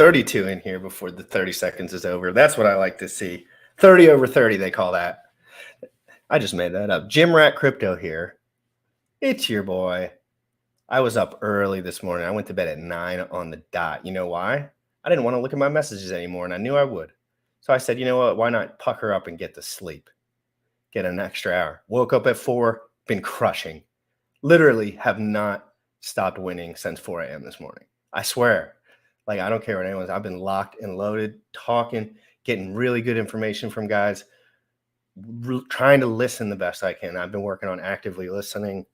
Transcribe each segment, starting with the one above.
32 in here before the 30 seconds is over. That's what I like to see. 30 over 30, they call that. I just made that up. Jim Rat Crypto here. It's your boy. I was up early this morning. I went to bed at 9 on the dot. You know why? I didn't want to look at my messages anymore, and I knew I would. So I said, you know what? Why not pucker up and get to sleep? Get an extra hour. Woke up at 4, been crushing. Literally have not stopped winning since 4 a.m. this morning. I swear. Like, I don't care what anyone's. I've been locked and loaded, talking, getting really good information from guys, trying to listen the best I can. I've been working on actively listening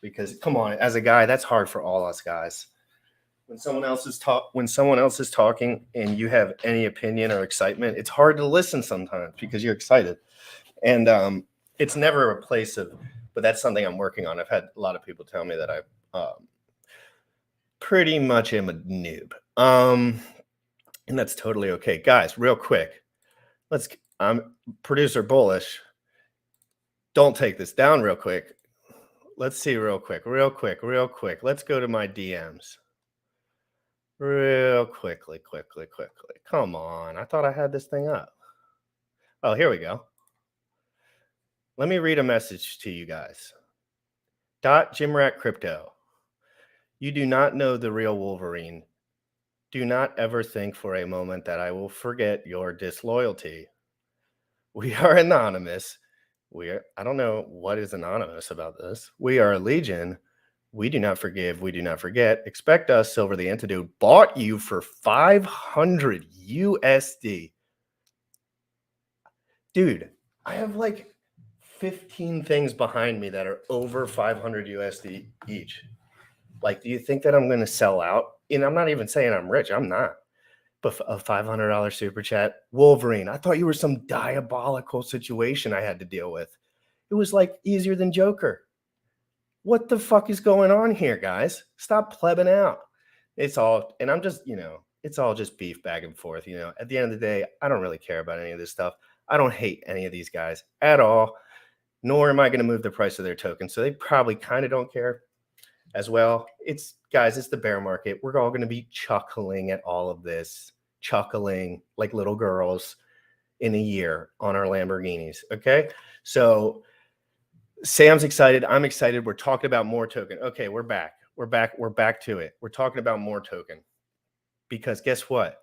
because, come on, as a guy, that's hard for all us guys. When someone else is talking and you have any opinion or excitement, it's hard to listen sometimes because you're excited. And it's never a place of, but that's something I'm working on. I've had a lot of people tell me that I pretty much am a noob. And that's totally okay. Guys, real quick, I'm producer Bullish. Don't take this down real quick. Let's see real quick. Let's go to my DMs. Real quickly. Come on. I thought I had this thing up. Oh, here we go. Let me read a message to you guys. Jimrat Crypto. You do not know the real Wolverine. Do not ever think for a moment that I will forget your disloyalty. We are anonymous. I don't know what is anonymous about this. We are a legion. We do not forgive. We do not forget. Expect us. Silver the Antidote bought you for 500 USD. Dude, I have like 15 things behind me that are over 500 USD each. Like, do you think that I'm going to sell out? And I'm not even saying I'm rich. I'm not. But a $500 super chat, Wolverine, I thought you were some diabolical situation I had to deal with. It was like easier than Joker. What the fuck is going on here, guys? Stop plebbing out. It's all, and I'm just, it's all just beef back and forth. At the end of the day, I don't really care about any of this stuff. I don't hate any of these guys at all, nor am I going to move the price of their token. So they probably kind of don't care as well. It's the bear market. We're all going to be chuckling at all of this, chuckling like little girls in a year on our Lamborghinis. Okay. So Sam's excited. I'm excited. We're talking about more token. Okay. We're back to it. We're talking about more token because guess what?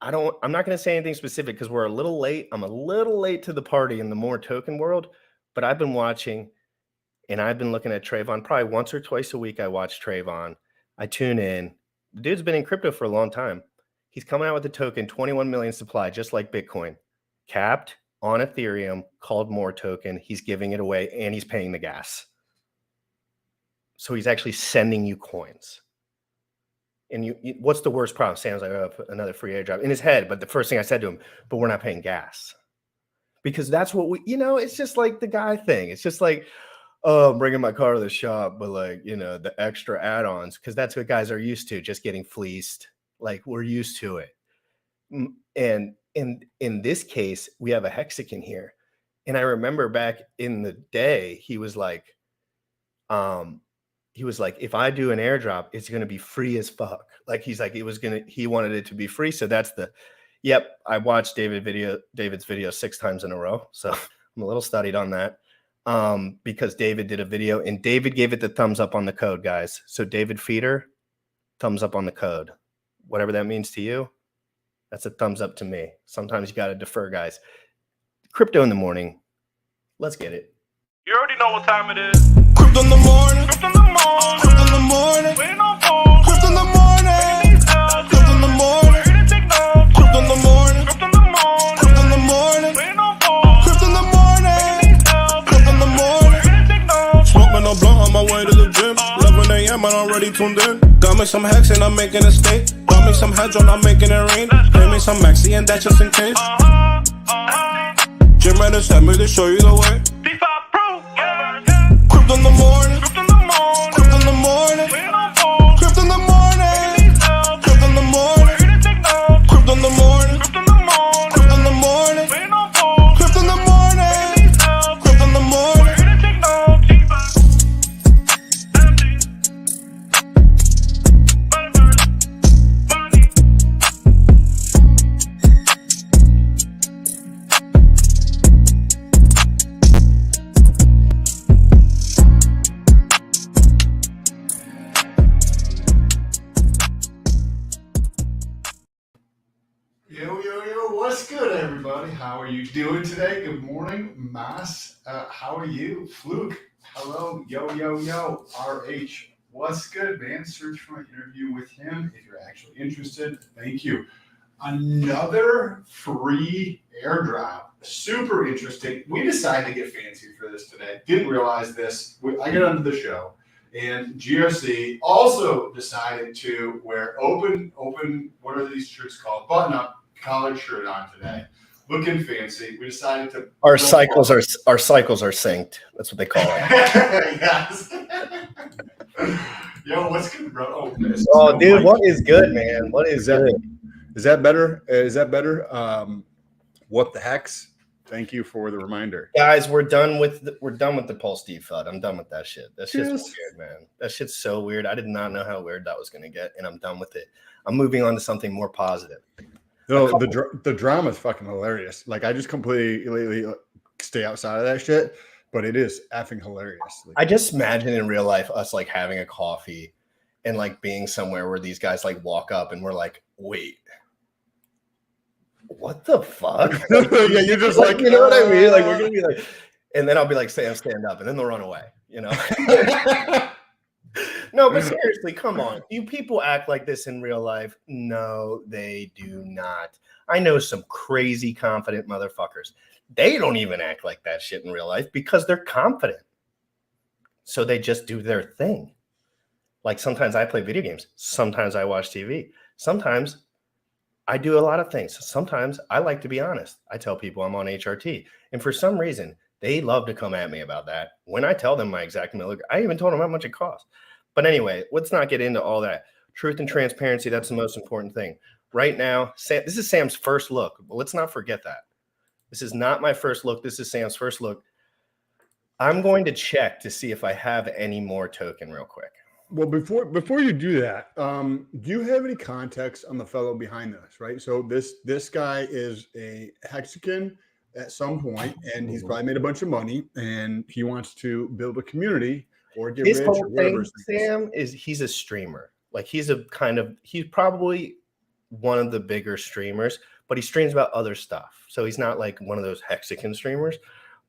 I'm not going to say anything specific because we're a little late. I'm a little late to the party in the more token world, but I've been watching and I've been looking at Trayvon probably once or twice a week. I watch Trayvon. I tune in. The dude's been in crypto for a long time. He's coming out with a token, 21 million supply, just like Bitcoin, capped on Ethereum, called more token. He's giving it away and he's paying the gas. So he's actually sending you coins. And what's the worst problem? Sam's like, oh, another free airdrop in his head. But the first thing I said to him, but we're not paying gas. Because that's what it's just like the guy thing. It's just like, oh, I'm bringing my car to the shop, but like, the extra add-ons, because that's what guys are used to, just getting fleeced. Like, we're used to it. And in this case, we have a Hexagon here. And I remember back in the day, he was like, if I do an airdrop, it's going to be free as fuck. Like, he wanted it to be free. So that's I watched David's video 6 times in a row. So I'm a little studied on that. Because David did a video and David gave it the thumbs up on the code, guys. So David Feeder, thumbs up on the code. Whatever that means to you, that's a thumbs up to me. Sometimes you got to defer, guys. Crypto in the morning. Let's get it. You already know what time it is. Crypto in the morning. Crypto in the morning. Crypto in the morning. Waiting on phone. Crypto in the morning. Crypto in the morning. Crypto in the morning. Crypto in the morning. Crypto in the morning. Waiting on phone. Crypto in the morning. Crypto in the morning. Smoking a blunt on my way to the gym. 11 a.m. and I'm already tuned in. Got me some hex and I'm making a stake. Got me some heads on, I'm making it rain. Pay me some maxi and that's just in case. Jim Reddit sent me to show you the way. Crypto in the morning. Crypto in the morning. Crypto in the morning. Crypto in the morning. Crypto in the morning. Crypto in the morning. Crypto in the morning. Crypto in the morning. Crypto in the morning. Crypto in the morning. Yo, what's good, everybody? How are you doing today? Good morning, Mas. How are you? Fluke, hello. Yo, RH, what's good, man? Search for an interview with him if you're actually interested. Thank you. Another free airdrop. Super interesting. We decided to get fancy for this today. Didn't realize this. I get onto the show, and GRC also decided to wear open. What are these shirts called? Button up collared shirt on today. Looking fancy. We decided to. Our cycles are synced. That's what they call it. Yes. Yo, what's good, bro? Oh, dude, what is good, man? What is good? Is that better? What the hex? Thank you for the reminder, Guys, we're done with the Paul Steve FUD. I'm done with that shit. That shit's weird, man. That shit's so weird. I did not know how weird that was gonna get, and I'm done with it. I'm moving on to something more positive. No, the drama is fucking hilarious. Like, I just completely stay outside of that shit, but it is effing hilarious. Like, I just imagine in real life us like having a coffee and like being somewhere where these guys like walk up and we're like, wait, what the fuck? yeah, you're just like, you know what I mean? Like, we're gonna be like, and then I'll be like, Sam, stand up, and then they'll run away, you know. No, but seriously, come on. Do people act like this in real life? No, they do not. I know some crazy confident motherfuckers. They don't even act like that shit in real life because they're confident. So they just do their thing. Like, sometimes I play video games. Sometimes I watch TV. Sometimes I do a lot of things. Sometimes I like to be honest. I tell people I'm on HRT. And for some reason, they love to come at me about that. When I tell them my exact milligram, I even told them how much it costs. But anyway, let's not get into all that. Truth and transparency, that's the most important thing. Right now, this is Sam's first look. But let's not forget that. This is not my first look. This is Sam's first look. I'm going to check to see if I have any more token real quick. Well, before you do that, do you have any context on the fellow behind this, right? So this guy is a Mexican at some point, and he's probably made a bunch of money, and he wants to build a community or get His rich whole or whatever. thing, Sam, is he's a streamer. Like, he's probably one of the bigger streamers, but he streams about other stuff. So he's not like one of those Mexican streamers,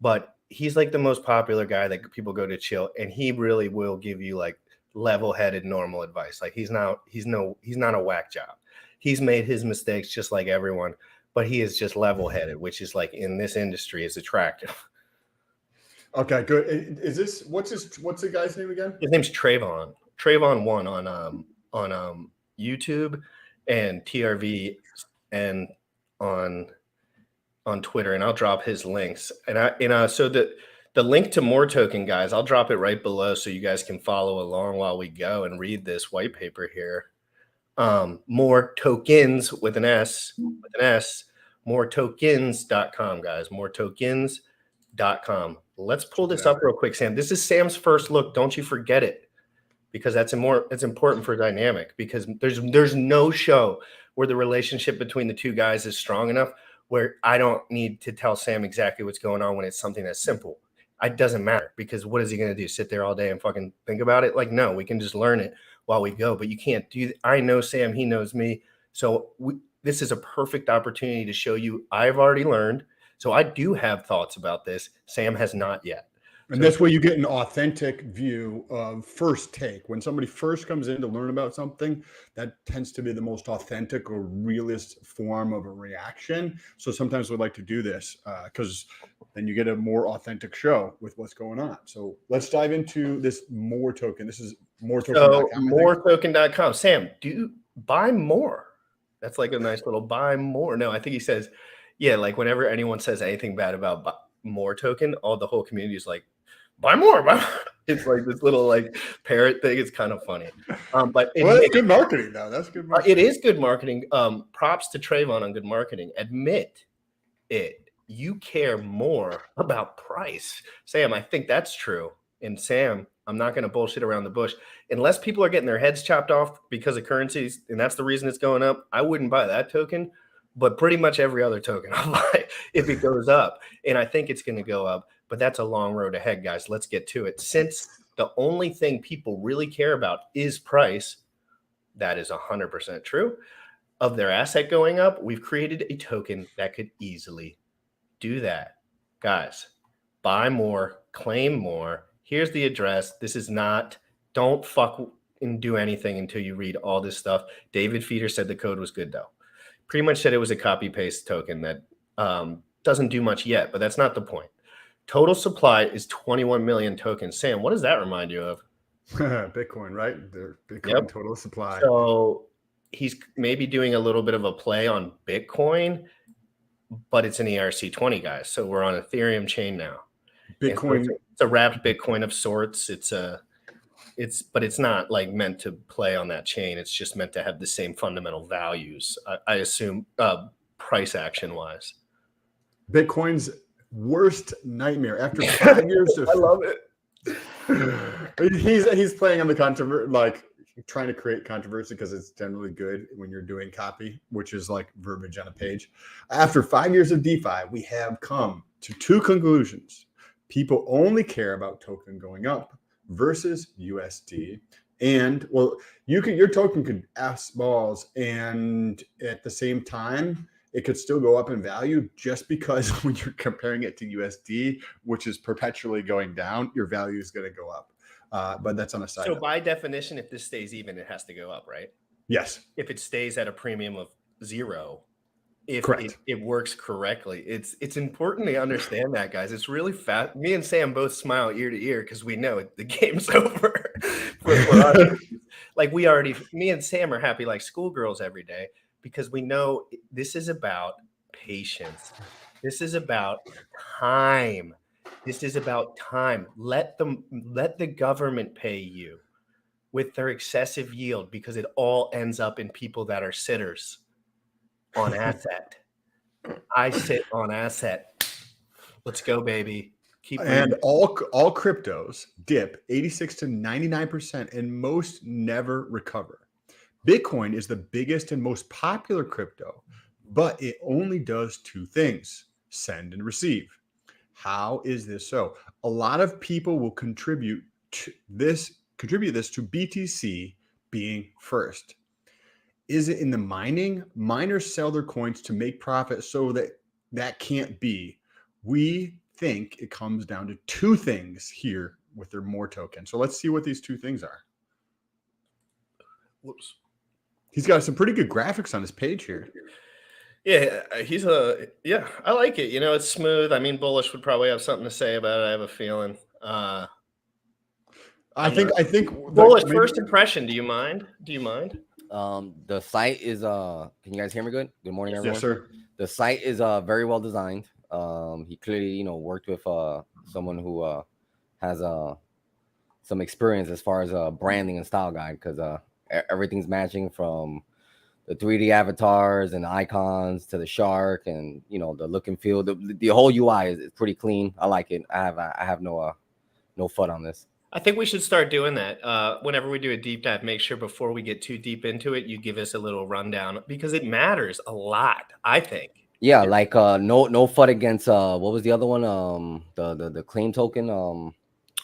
but he's like the most popular guy that people go to chill, and he really will give you like level-headed normal advice. Like, he's not a whack job. He's made his mistakes just like everyone, but he is just level-headed, which is like in this industry is attractive. Okay, good. Is this what's the guy's name again? His name's Trayvon. Trayvon1 on YouTube and TRV and on Twitter, and I'll drop his links. So the link to More Token, guys, I'll drop it right below so you guys can follow along while we go and read this white paper here. More Tokens with an S, moretokens.com, guys, moretokens.com. Let's pull this up real quick, Sam. This is Sam's first look. Don't you forget it, because it's important for dynamic, because there's no show where the relationship between the two guys is strong enough where I don't need to tell Sam exactly what's going on when it's something that's simple. It doesn't matter, because what is he going to do? Sit there all day and fucking think about it? Like, no, we can just learn it while we go, but you can't do that. I know Sam, he knows me. So this is a perfect opportunity to show you I've already learned. So I do have thoughts about this. Sam has not yet. And that's where you get an authentic view of first take. When somebody first comes in to learn about something, that tends to be the most authentic or realist form of a reaction. So sometimes we like to do this because then you get a more authentic show with what's going on. So let's dive into this More Token. This is moretokens.com. So moretokens.com. Sam, buy more. That's like a nice little buy more. No, I think he says, yeah, like whenever anyone says anything bad about More Token, the whole community is like, buy more. It's like this little like parrot thing. It's kind of funny. But that's good marketing, though. That's good marketing. It is good marketing. Props to Trayvon on good marketing. Admit it. You care more about price. Sam, I think that's true. And Sam, I'm not going to bullshit around the bush. Unless people are getting their heads chopped off because of currencies, and that's the reason it's going up, I wouldn't buy that token. But pretty much every other token I'll buy if it goes up. And I think it's going to go up. But that's a long road ahead, guys. Let's get to it. Since the only thing people really care about is price, that is 100% true. of their asset going up, we've created a token that could easily do that. Guys, buy more, claim more. Here's the address. This is not, don't fuck and do anything until you read all this stuff. David Feeder said the code was good though. Pretty much said it was a copy paste token that doesn't do much yet, but that's not the point. Total supply is 21 million tokens. Sam, what does that remind you of? Bitcoin, right? The Bitcoin total supply. So he's maybe doing a little bit of a play on Bitcoin, but it's an ERC20, guys. So we're on Ethereum chain now. Bitcoin. So it's a wrapped Bitcoin of sorts. But it's not like meant to play on that chain. It's just meant to have the same fundamental values. I assume price action wise. Bitcoin's worst nightmare after 5 years of I love it. He's playing on the controversy, like trying to create controversy because it's generally good when you're doing copy, which is like verbiage on a page. After 5 years of DeFi, we have come to two conclusions. People only care about token going up versus USD. And well, your token could ask balls, and at the same time, it could still go up in value just because when you're comparing it to USD, which is perpetually going down, your value is going to go up. But that's on a side. So by definition, if this stays even, it has to go up, right? Yes. If it stays at a premium of 0, if Correct. it works correctly, it's important to understand that, guys. It's really fast. Me and Sam both smile ear to ear because we know the game's over. for us. Like me and Sam are happy like schoolgirls every day, because we know this is about patience. This is about time. This is about time. Let the government pay you with their excessive yield, because it all ends up in people that are sitters on asset. I sit on asset. Let's go, baby. And all cryptos dip 86 to 99%, and most never recover. Bitcoin is the biggest and most popular crypto, but it only does two things: send and receive. How is this so? A lot of people will contribute this to BTC being first. Is it in the mining? Miners sell their coins to make profit, so that can't be. We think it comes down to two things here with their more token. So let's see what these two things are. Whoops. He's got some pretty good graphics on his page here. Yeah, I like it. It's smooth. I mean, Bullish would probably have something to say about it. I have a feeling. I think Bullish, first impression. Do you mind? The site is can you guys hear me good? Good morning, everyone. Yes, sir. The site is very well designed. He clearly, worked with someone who has some experience as far as branding and style guide, because everything's matching from the 3D avatars and the icons to the shark, and the look and feel. The whole UI is pretty clean. I like it. I have no FUD on this. I think we should start doing that. Whenever we do a deep dive, make sure before we get too deep into it, you give us a little rundown, because it matters a lot, I think. Yeah, like no FUD against what was the other one? The claim token.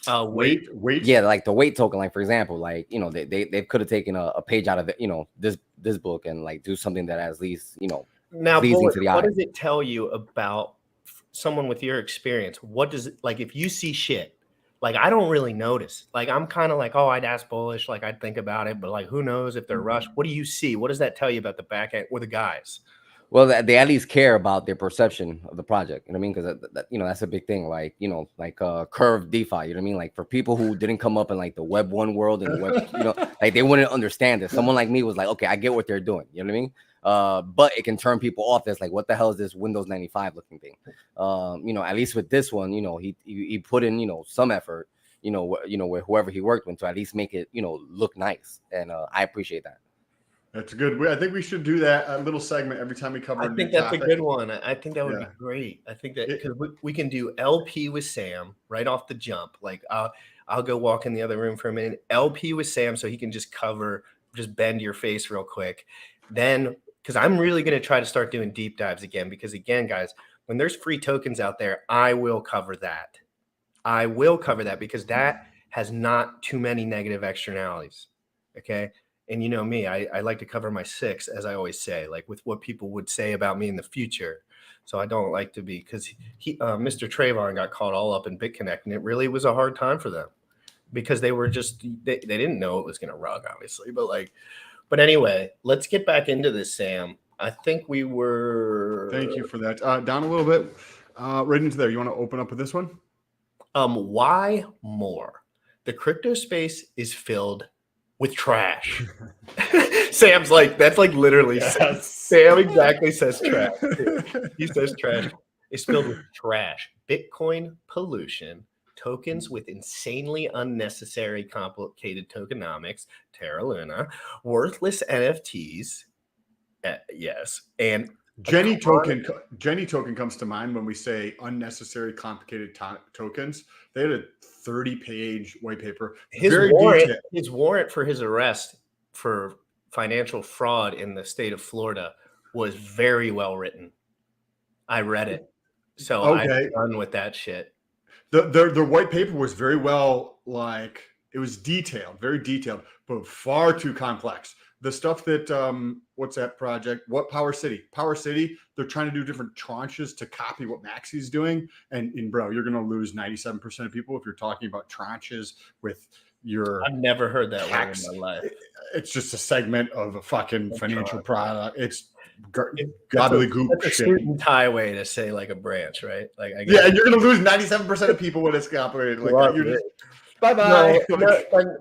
Wait. Yeah, like the weight token. Like, for example, like they could have taken a page out of it, this book, and like do something that at least Now, pleasing to the eye. what does it tell you about someone with your experience? What does it, like, if you see shit? Like, I don't really notice. Like, I'm kind of like, oh, I'd ask Bullish, like I'd think about it, but like, who knows if they're rushed? What do you see? What does that tell you about the back end or the guys? Well, they at least care about their perception of the project. You know what I mean? Because that's a big thing. Like curved DeFi. You know what I mean? Like, for people who didn't come up in like the Web 1 world and the Web, like they wouldn't understand it. Someone like me was like, okay, I get what they're doing. You know what I mean? But it can turn people off. That's like, what the hell is this Windows 95 looking thing? At least with this one, he put in some effort. With whoever he worked with, to at least make it look nice, and I appreciate that. That's a good way. I think we should do that, a little segment every time we cover. I think that's a good one. I think that would be great. I think that because we can do LP with Sam right off the jump. Like, I'll go walk in the other room for a minute. LP with Sam, so he can just bend your face real quick. Then, because I'm really going to try to start doing deep dives again, because again, guys, when there's free tokens out there, I will cover that. Because that has not too many negative externalities. Okay. And you know me, I like to cover my six, as I always say, like with what people would say about me in the future. So I don't like to be, because Mr. Trayvon got caught all up in BitConnect, and it really was a hard time for them because they were just they didn't know it was going to rug, obviously. But anyway, let's get back into this, Sam. I think we were. Thank you for that. Down a little bit, right into there. You want to open up with this one? Why more? The crypto space is filled with trash. Sam's like, that's like literally Yes. Sam exactly says trash. He says trash. It's filled with trash. Bitcoin pollution, tokens with insanely unnecessary, complicated tokenomics, Terra Luna, worthless NFTs. Yes, and Jenny token comes to mind when we say unnecessary, complicated tokens. They had a 30-page white paper. His Very warrant, detailed. his warrant for his arrest for financial fraud in the state of Florida was very well written. I read it, so Okay. I'm done with that shit. The white paper was very well, like, it was detailed, very detailed, but far too complex. The stuff that what's that project? What Power City? Power City, they're trying to do different tranches to copy what Maxi's doing. And bro, you're gonna lose 97% of people if you're talking about tranches with your I've never heard that tax. word in my life. It's just a segment of a fucking financial product. It's That's gobbledygook a shit. suit and tie way to say like a branch, right? Like I Yeah, and you're gonna lose 97% of people when it's operated like that. You're just bye bye.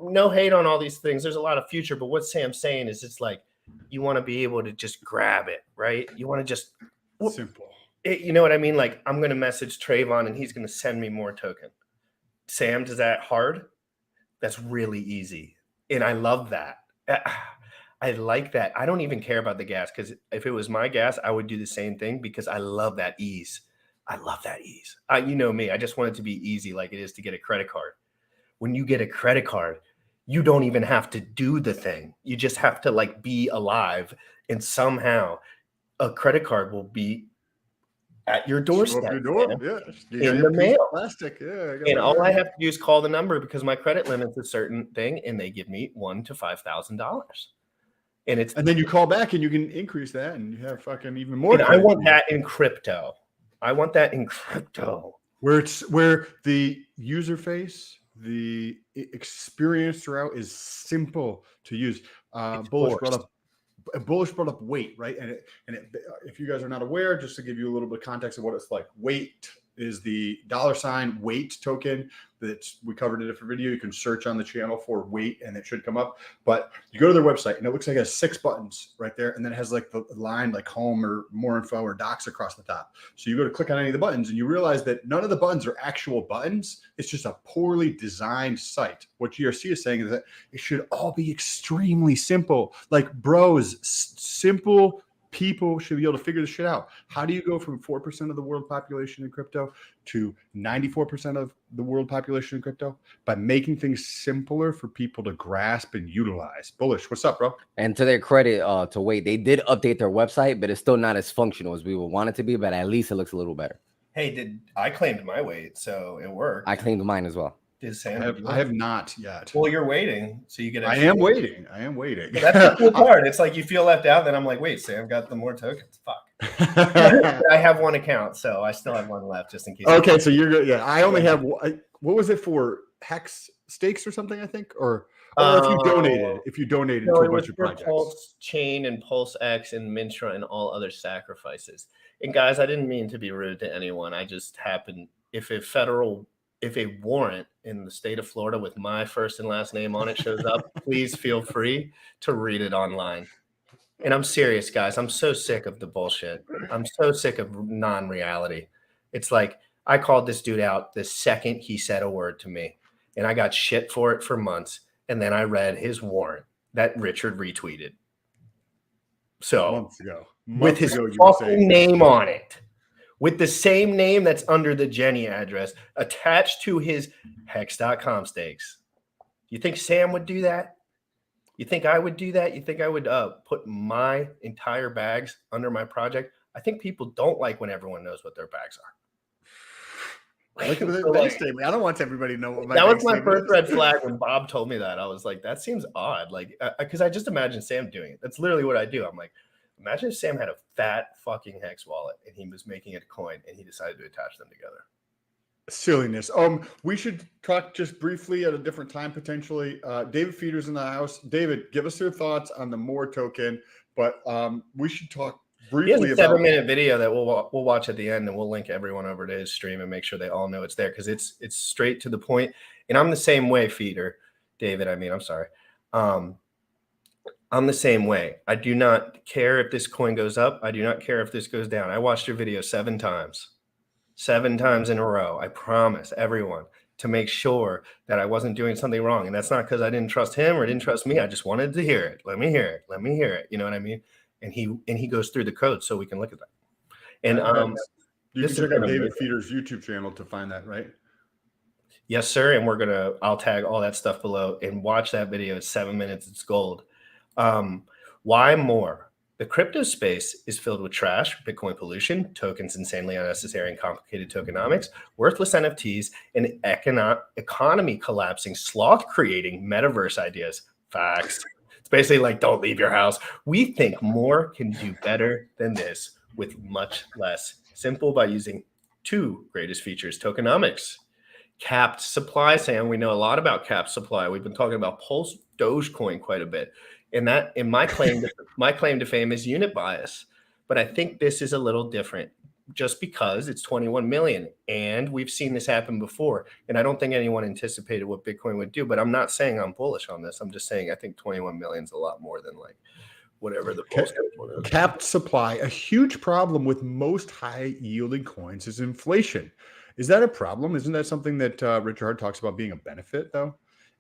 No hate on all these things. There's a lot of future, but what Sam's saying is it's like you want to be able to just grab it, right? You want to just Simple. you know what I mean? Like I'm going to message Trayvon and he's going to send me more token. Sam, does that hard? That's really easy. And I love that. I like that. I don't even care about the gas because if it was my gas, I would do the same thing because I love that ease. I love that ease. You know me. I just want it to be easy like it is to get a credit card. When you get a credit card, you don't even have to do the thing. You just have to like be alive, and somehow a credit card will be at your doorstep. Your door. Man. Yeah. In the mail. Plastic. Yeah. And all I have to do is call the number because my credit limit's a certain thing, and they give me $1,000 to $5,000. And then you call back and you can increase that, and you have fucking even more. And I want that in crypto. Where the user face, the experience throughout is simple to use. Bullish brought up weight, right? And if you guys are not aware, just to give you a little bit of context of what it's like, weight is the $ weight token that we covered in a different video. You can search on the channel for weight and it should come up. But you go to their website and it looks like it has 6 buttons right there. And then it has like the line like home or more info or docs across the top. So you go to click on any of the buttons and you realize that none of the buttons are actual buttons. It's just a poorly designed site. What GRC is saying is that it should all be extremely simple. Like bros, simple people should be able to figure this shit out. How do you go from 4% of the world population in crypto to 94% of the world population in crypto? By making things simpler for people to grasp and utilize. Bullish, what's up, bro? And to their credit, to wait, they did update their website, but it's still not as functional as we would want it to be. But at least it looks a little better. Hey, I claimed my weight, so it worked. I claimed mine as well. Did Sam? I have not yet. Well, you're waiting, so you get. I am waiting. But that's the cool part. It's like you feel left out. Then I'm like, wait, Sam got the more tokens. Fuck. I have one account, so I still have one left just in case. Okay, so you're good. Yeah, I only have. What was it for? Hex stakes or something? I think, or if you donated to a bunch of projects. Pulse Chain and Pulse X and Mintra and all other sacrifices. And guys, I didn't mean to be rude to anyone. I just happened if a warrant in the state of Florida with my first and last name on it shows up, please feel free to read it online. And I'm serious, guys. I'm so sick of the bullshit. I'm so sick of non-reality. It's like I called this dude out the second he said a word to me, and I got shit for it for months. And then I read his warrant that Richard retweeted. So months ago, with his fucking name on it. With the same name that's under the Jenny address attached to his hex.com stakes. You think Sam would do that? You think I would do that? You think I would put my entire bags under my project? I think people don't like when everyone knows what their bags are. Look at the So, bank like, statement. I don't want everybody to know what my that was bank my statement first is. red flag when Bob told me that. I was like, that seems odd. Like, because I just imagine Sam doing it. That's literally what I do. I'm like, imagine if Sam had a fat fucking hex wallet and he was making it a coin and he decided to attach them together. Silliness. We should talk just briefly at a different time potentially. David Feeder's in the house. David, give us your thoughts on the More token, but we should talk He has briefly a about 7-minute video that we'll watch at the end, and we'll link everyone over to his stream and make sure they all know it's there because it's straight to the point. And I'm the same way, Feeder, David. I mean, I'm sorry. I'm the same way. I do not care if this coin goes up. I do not care if this goes down. I watched your video 7 times in a row. I promise everyone to make sure that I wasn't doing something wrong. And that's not because I didn't trust him or didn't trust me. I just wanted to hear it. Let me hear it. Let me hear it. You know what I mean? And he goes through the code so we can look at that. And you this can is check out gonna David be- Feeder's YouTube channel to find that, right? yes, sir. And I'll tag all that stuff below and watch that video. It's 7 minutes. It's gold. Why More? The crypto space is filled with trash, Bitcoin pollution, tokens insanely unnecessary and complicated tokenomics, worthless NFTs, and economy collapsing, sloth creating metaverse ideas. Facts. It's basically like, don't leave your house. We think More can do better than this with much less. Simple by using 2 greatest features, tokenomics. Capped supply, Sam. We know a lot about capped supply. We've been talking about Pulse Dogecoin quite a bit. And my claim to fame is unit bias. But I think this is a little different just because it's 21 million. And we've seen this happen before. And I don't think anyone anticipated what Bitcoin would do. But I'm not saying I'm bullish on this. I'm just saying I think 21 million is a lot more than like whatever the Pulse Dogecoin is. Capped supply. A huge problem with most high yielding coins is inflation. Is that a problem? Isn't that something that Richard Hart talks about being a benefit, though?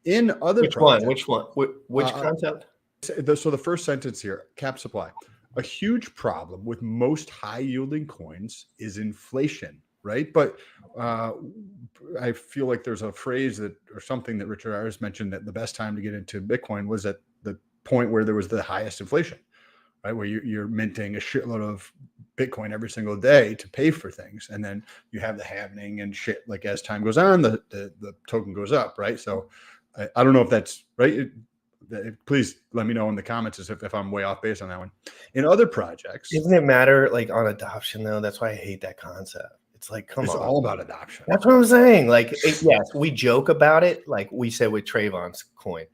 In other Which projects, one? Which concept? So the first sentence here, cap supply. A huge problem with most high yielding coins is inflation, right? But I feel like there's a phrase or something that Richard Ayers mentioned that the best time to get into Bitcoin was at the point where there was the highest inflation, right? Where you're minting a shitload of Bitcoin every single day to pay for things. And then you have the halving and shit. Like as time goes on, the token goes up, right? So I don't know if that's right. Please let me know in the comments if I'm way off base on that one. In other projects, Doesn't it matter like on adoption though? That's why I hate that concept. It's like, come it's on. all about adoption. That's what I'm saying. Like, yes, we joke about it. Like we said with Trayvon's coin,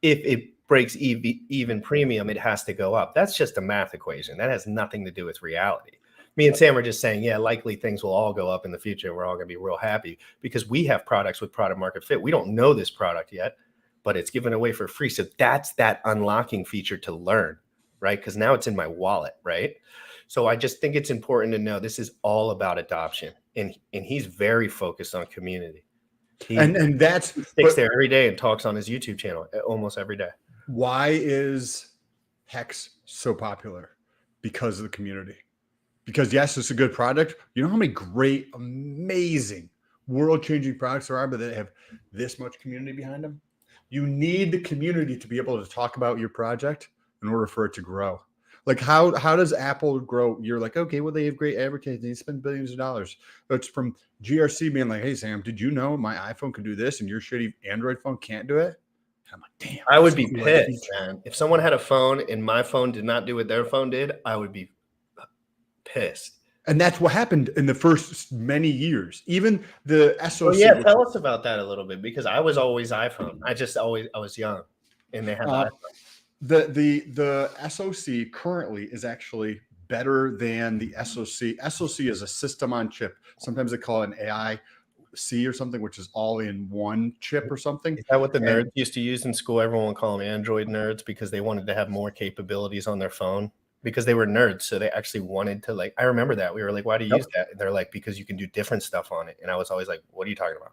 if it breaks even premium, it has to go up. That's just a math equation. That has nothing to do with reality. Me and Sam are just saying, yeah, likely things will all go up in the future. We're all going to be real happy because we have products with product market fit. We don't know this product yet, but it's given away for free. So that's that unlocking feature to learn, right? Because now it's in my wallet, right? So I just think it's important to know this is all about adoption. And he's very focused on community. He sticks there every day and talks on his YouTube channel almost every day. Why is Hex so popular? Because of the community. Because yes, it's a good product. You know how many great, amazing, world-changing products there are, but they have this much community behind them? You need the community to be able to talk about your project in order for it to grow. Like how does Apple grow? You're like, okay, well, they have great advertising. They spend billions of dollars. But it's from GRC being like, hey, Sam, did you know my iPhone can do this and your shitty Android phone can't do it? I'm like, damn. I would be pissed, man. If someone had a phone and my phone did not do what their phone did, I would be pissed. And that's what happened in the first many years. Even the SoC. Well, yeah, tell us about that a little bit because I was always iPhone. I was young, and they had iPhone. The SoC currently is actually better than the SoC. SoC is a system on chip. Sometimes they call it an AIC or something, which is all in one chip or something. Is that what the nerds used to use in school? Everyone would call them Android nerds because they wanted to have more capabilities on their phone because they were nerds. So they actually wanted to like, I remember that. We were like, why do you use that? And they're like, because you can do different stuff on it. And I was always like, what are you talking about?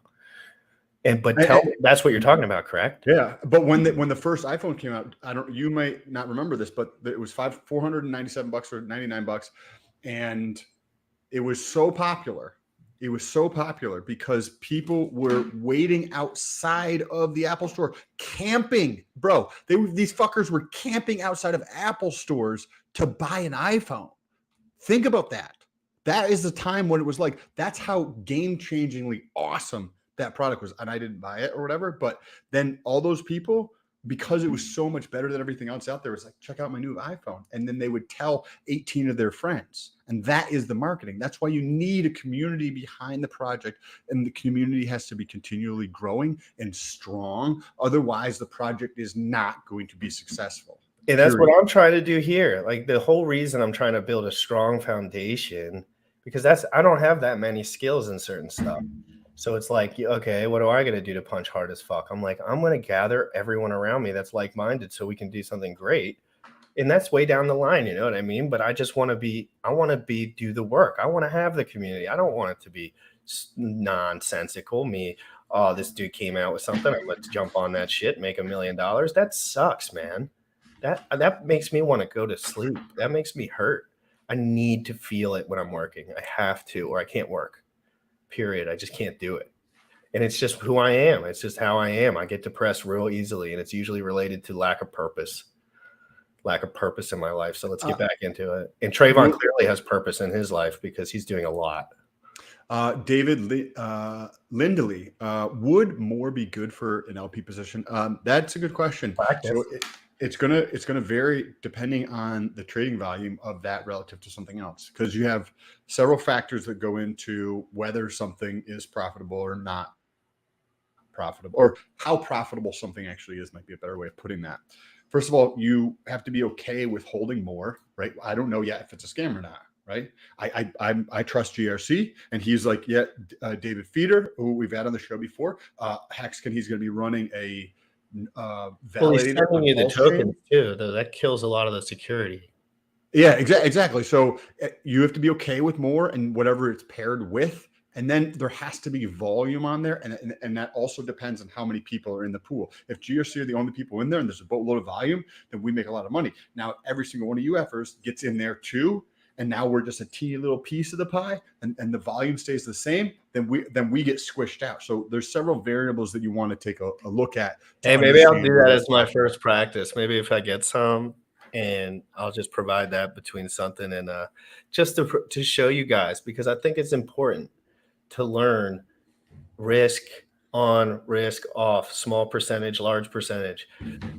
But that's what you're talking about, correct? Yeah. But when the first iPhone came out, you might not remember this, but it was $497 or $99. And it was so popular. It was so popular because people were waiting outside of the Apple store, camping, bro. These fuckers were camping outside of Apple stores to buy an iPhone. Think about that. that is the time when it was like, that's how game-changingly awesome that product was. And I didn't buy it or whatever, but then all those people, because it was so much better than everything else out there, was like, check out my new iPhone. And then they would tell 18 of their friends. And that is the marketing. That's why you need a community behind the project. And the community has to be continually growing and strong. Otherwise, the project is not going to be successful. And that's what I'm trying to do here. Like the whole reason I'm trying to build a strong foundation, because I don't have that many skills in certain stuff. So it's like, okay, what do I got to do to punch hard as fuck? I'm like, I'm going to gather everyone around me that's like-minded so we can do something great. And that's way down the line, you know what I mean? But I just want to do the work. I want to have the community. I don't want it to be nonsensical. Oh, this dude came out with something. Let's jump on that shit, make $1 million. That sucks, man. That makes me want to go to sleep. That makes me hurt. I need to feel it when I'm working. I have to, or I can't work. Period. I just can't do it. And it's just who I am. It's just how I am. I get depressed real easily, and it's usually related to lack of purpose in my life. So let's get back into it. And Trayvon clearly has purpose in his life because he's doing a lot. David Lindley, would more be good for an LP position? That's a good question. So it's gonna vary depending on the trading volume of that relative to something else, because you have several factors that go into whether something is profitable or not profitable, or how profitable something actually is, might be a better way of putting that. First of all, you have to be okay with holding more, right? I don't know yet if it's a scam or not, right? I trust GRC, and he's like, yeah, David Feeder, who we've had on the show before, Hexkin, he's going to be running a well, he's sending you the tokens too, though. That kills a lot of the security. Yeah, exactly. So you have to be okay with more and whatever it's paired with. And then there has to be volume on there. And that also depends on how many people are in the pool. If GRC are the only people in there and there's a boatload of volume, then we make a lot of money. Now, every single one of UFers gets in there too. And now we're just a teeny little piece of the pie, and the volume stays the same, then we get squished out. So there's several variables that you want to take a look at. Hey, maybe I'll do that as my first practice. Maybe if I get some, and I'll just provide that between something and just to show you guys, because I think it's important to learn risk on, risk off, small percentage, large percentage.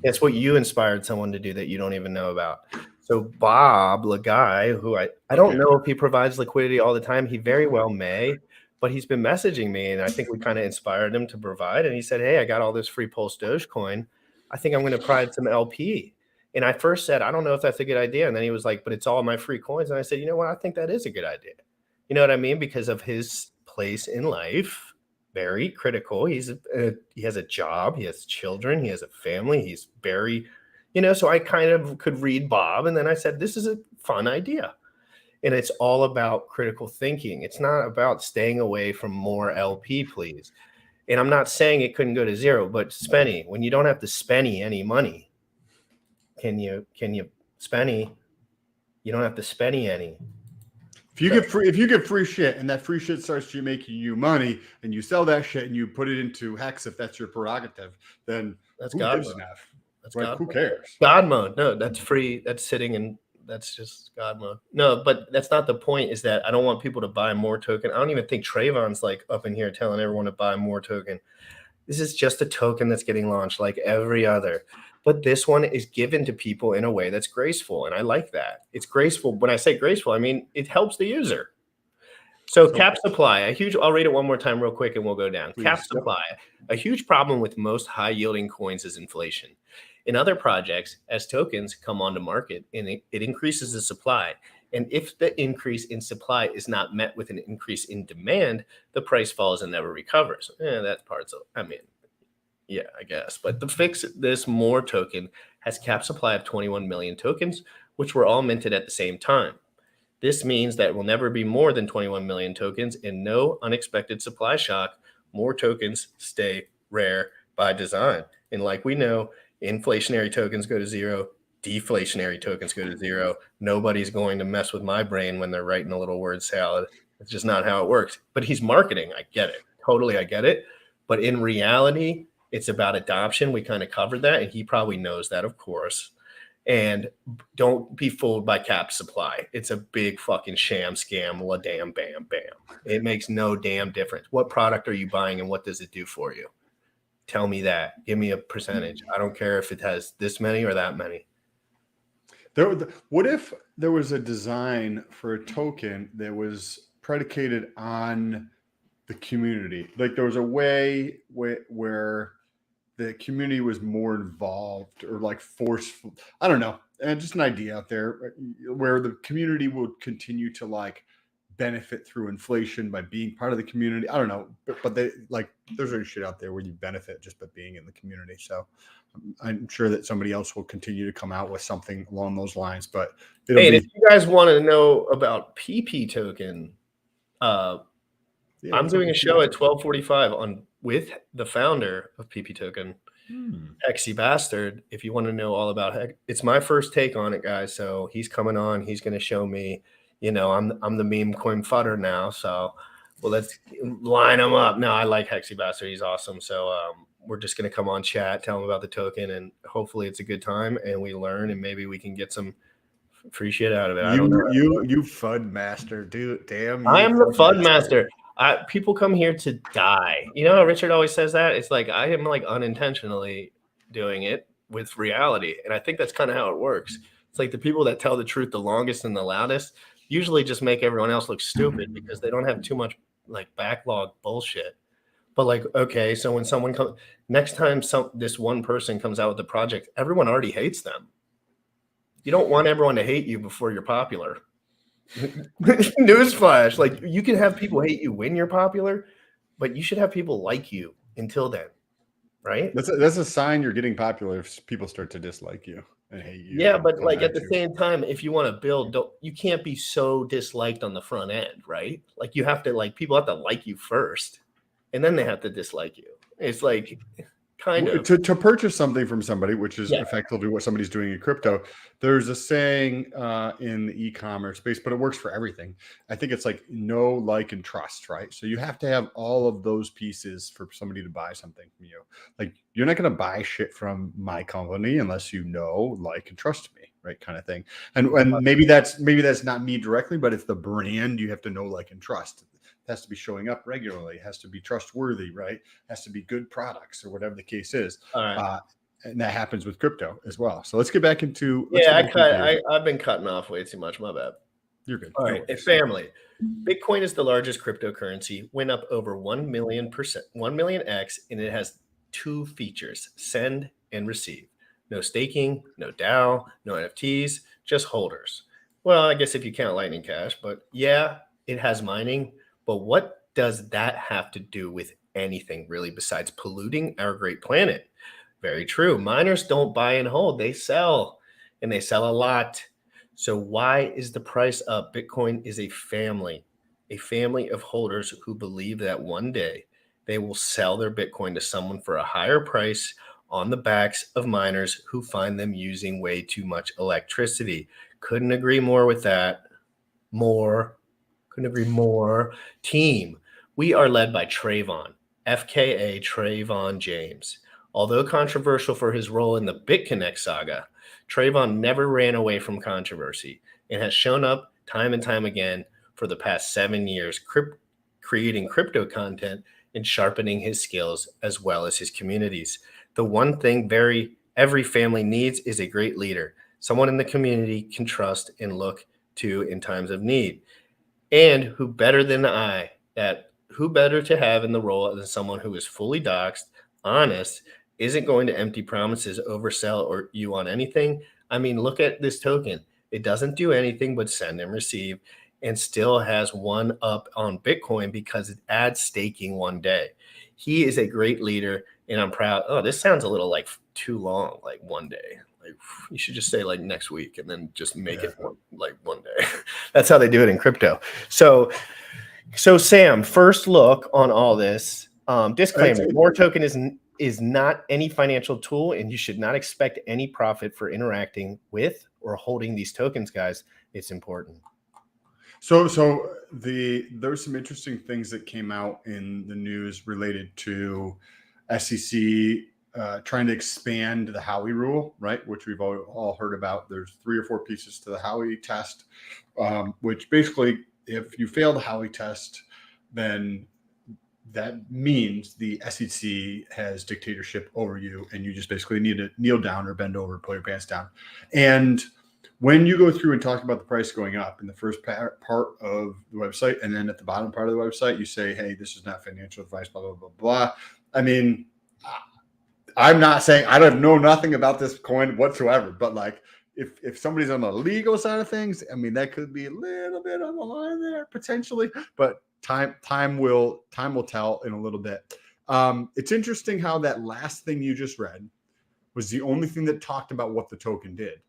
It's what you inspired someone to do that you don't even know about. So Bob, the guy who I don't know if he provides liquidity all the time. He very well may, but he's been messaging me, and I think we kind of inspired him to provide. And he said, hey, I got all this free Pulse Dogecoin. I think I'm going to provide some LP. And I first said, I don't know if that's a good idea. And then he was like, but it's all my free coins. And I said, you know what? I think that is a good idea. You know what I mean? Because of his place in life, very critical. He has a job. He has children. He has a family. He's very... so I kind of could read Bob, and then I said, this is a fun idea. And it's all about critical thinking. It's not about staying away from more LP, please. And I'm not saying it couldn't go to zero, but Spenny, when you don't have to spenny any money, can you spenny? You don't have to spenny any. If you get free shit, and that free shit starts making you money, and you sell that shit and you put it into Hex, if that's your prerogative, then that's who God gives mode. enough? That's like, God who mode. cares? God mode. No, that's free. That's sitting in. That's just God mode. No, but that's not the point. Is that I don't want people to buy more token. I don't even think Trayvon's like up in here telling everyone to buy more token. This is just a token that's getting launched like every other. But this one is given to people in a way that's graceful. And I like that. It's graceful. When I say graceful, I mean it helps the user. So cap supply, I'll read it one more time real quick and we'll go down. Please. Cap supply, a huge problem with most high yielding coins is inflation. In other projects, as tokens come onto market, and it increases the supply. And if the increase in supply is not met with an increase in demand, the price falls and never recovers. That part's, yeah, I guess. But to fix this, more token has cap supply of 21 million tokens, which were all minted at the same time. This means that it will never be more than 21 million tokens, and no unexpected supply shock. More tokens stay rare by design. And like we know, inflationary tokens go to zero, deflationary tokens go to zero. Nobody's going to mess with my brain when they're writing a little word salad. It's just not how it works. But he's marketing. I get it. Totally, I get it. But in reality, it's about adoption. We kind of covered that, and he probably knows that, of course. And don't be fooled by cap supply. It's a big fucking sham scam. La damn bam bam. It makes no damn difference. What product are you buying and what does it do for you? Tell me that. Give me a percentage. I don't care if it has this many or that many. What if there was a design for a token that was predicated on the community? Like there was a way where the community was more involved or like forceful. I don't know. Just an idea out there where the community would continue to like benefit through inflation by being part of the community. I don't know, but they like there's already shit out there where you benefit just by being in the community. So I'm sure that somebody else will continue to come out with something along those lines. But hey, and if you guys want to know about PP token, I'm doing a show at 12:45 on with the founder of PP token, Hexy Bastard. If you want to know all about it's my first take on it, guys. So he's coming on. He's going to show me. I'm the meme coin fodder now. So, well, let's line him up. No, I like Hexy Bastard. He's awesome. So we're just going to come on chat, tell him about the token, and hopefully it's a good time and we learn and maybe we can get some free shit out of it. You FUD master, dude. Damn. I am the FUD master. People come here to die. You know how Richard always says that? It's like I am like unintentionally doing it with reality. And I think that's kind of how it works. It's like the people that tell the truth the longest and the loudest usually just make everyone else look stupid because they don't have too much like backlog bullshit. But like, okay, so when someone comes next time this one person comes out with the project, everyone already hates them. You don't want everyone to hate you before you're popular. Newsflash, like you can have people hate you when you're popular, but you should have people like you until then, right? That's a sign you're getting popular if people start to dislike you and hate you. Yeah, but like at the same time, if you want to build, you can't be so disliked on the front end, right? Like you have to people have to like you first, and then they have to dislike you. It's like kind of to purchase something from somebody, which is effectively what somebody's doing in crypto. There's a saying in the e-commerce space, but it works for everything. I think it's like know, like, and trust, right? So you have to have all of those pieces for somebody to buy something from you. Like you're not going to buy shit from my company unless you know, like, and trust me, right? Kind of thing. And maybe that's not me directly, but it's the brand you have to know, like, and trust. It has to be showing up regularly. It has to be trustworthy, right? It has to be good products or whatever the case is. All right. And that happens with crypto as well. So let's get back into. I've been cutting off way too much. My bad. You're good. All right. Family. Bitcoin is the largest cryptocurrency, went up over 1 million%, 1 million X, and it has two features: send and receive. No staking, no DAO, no NFTs, just holders. Well, I guess if you count Lightning Cash, but yeah, it has mining. But what does that have to do with anything really besides polluting our great planet? Very true. Miners don't buy and hold. They sell, and they sell a lot. So why is the price up? Bitcoin is a family of holders who believe that one day they will sell their Bitcoin to someone for a higher price on the backs of miners who find them using way too much electricity. Couldn't agree more with that. Couldn't agree more. Team, we are led by Trayvon, FKA Trayvon James. Although controversial for his role in the BitConnect saga, Trayvon never ran away from controversy and has shown up time and time again for the past 7 years, creating crypto content and sharpening his skills as well as his communities. The one thing every family needs is a great leader, someone in the community can trust and look to in times of need. And who better to have in the role than someone who is fully doxxed, honest, isn't going to empty promises, oversell or you on anything. I mean, look at this token. It doesn't do anything but send and receive and still has one up on Bitcoin because it adds staking one day. He is a great leader and I'm proud. Oh, this sounds a little like too long, like one day. Like you should just say like next week and then just make it like one day. That's how they do it in crypto. So Sam, first look on all this. Disclaimer: More Token is not any financial tool, and you should not expect any profit for interacting with or holding these tokens, guys. It's important. So there's some interesting things that came out in the news related to SEC trying to expand the Howie Rule, right? Which we've all heard about. There's 3 or 4 pieces to the Howie test, which basically, if you fail the Howie test, then that means the SEC has dictatorship over you, and you just basically need to kneel down or bend over, pull your pants down. And when you go through and talk about the price going up in the first part of the website, and then at the bottom part of the website, you say, hey, this is not financial advice, blah, blah, blah, blah. I mean, I'm not saying I don't know nothing about this coin whatsoever, but like if somebody's on the legal side of things, I mean, that could be a little bit on the line there potentially, but time will tell in a little bit. It's interesting how that last thing you just read was the only thing that talked about what the token did.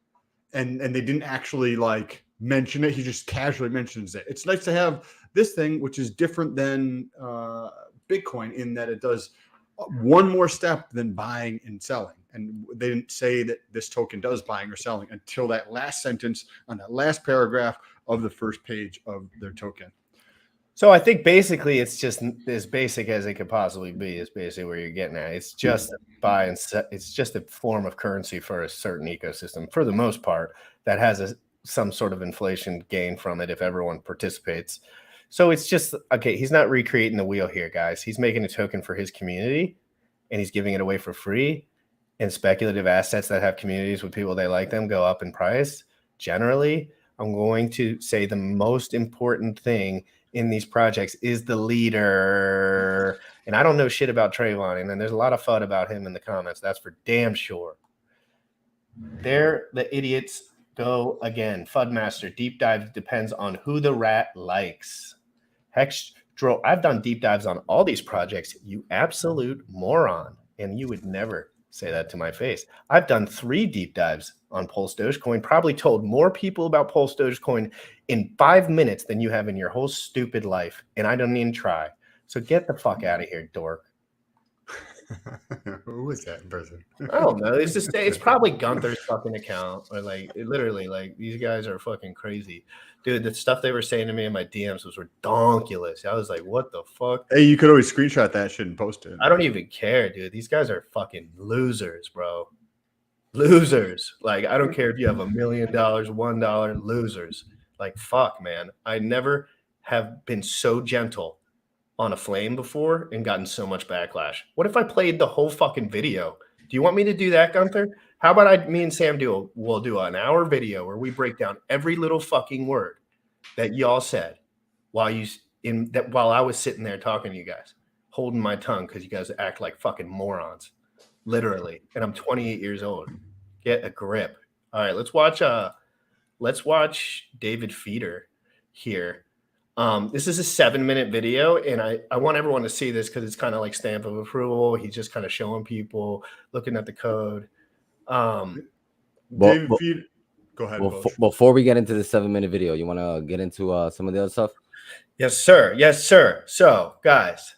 And they didn't actually like mention it. He just casually mentions it. It's nice to have this thing, which is different than Bitcoin in that it does one more step than buying and selling. And they didn't say that this token does buying or selling until that last sentence on that last paragraph of the first page of their token. So I think basically it's just as basic as it could possibly be is basically where you're getting at. It's just a buy and sell. It's just a form of currency for a certain ecosystem for the most part that has some sort of inflation gain from it if everyone participates. So it's just, okay, he's not recreating the wheel here, guys. He's making a token for his community and he's giving it away for free. And speculative assets that have communities with people they like them go up in price. Generally, I'm going to say the most important thing in these projects is the leader. And I don't know shit about Trayvon, and then there's a lot of FUD about him in the comments. That's for damn sure. There, the idiots go again. FUDmaster, deep dive depends on who the rat likes. Hexdro, I've done deep dives on all these projects, you absolute moron. And you would never say that to my face. I've done 3 deep dives on Pulse Dogecoin, probably told more people about Pulse Dogecoin in 5 minutes than you have in your whole stupid life. And I don't even try. So get the fuck out of here, dork. Who is that person? I don't know. It's just, it's probably Gunther's fucking account, or like literally, like these guys are fucking crazy, dude. The stuff they were saying to me in my DMs was redonkulous. I was like, what the fuck? Hey, you could always screenshot that shit and post it. I don't even care, dude. These guys are fucking losers, bro. Losers. Like, I don't care if you have $1 million, $1, losers. Like, fuck, man. I never have been so gentle on a flame before and gotten so much backlash. What if I played the whole fucking video? Do you want me to do that, Gunther? How about me and Sam we'll do an hour video where we break down every little fucking word that y'all said while I was sitting there talking to you guys, holding my tongue because you guys act like fucking morons, literally. And I'm 28 years old. Get a grip. All right, let's watch David Feeder here. This is a 7-minute video, and I want everyone to see this because it's kind of like stamp of approval. He's just kind of showing people, looking at the code. David Feeder, go ahead. Before we get into the 7-minute video, you want to get into some of the other stuff? Yes, sir. Yes, sir. So, guys,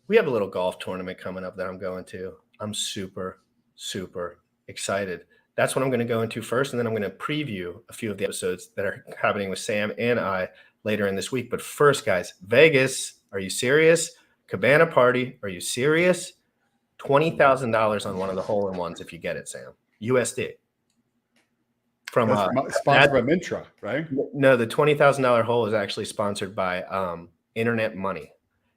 we have a little golf tournament coming up that I'm going to. I'm super, super excited. That's what I'm going to go into first, and then I'm going to preview a few of the episodes that are happening with Sam and I later in this week. But first, guys, Vegas, are you serious? Cabana Party, are you serious? $20,000 on one of the hole-in-ones if you get it, Sam. USD. From sponsored by Mintra, right? No, the $20,000 hole is actually sponsored by Internet Money.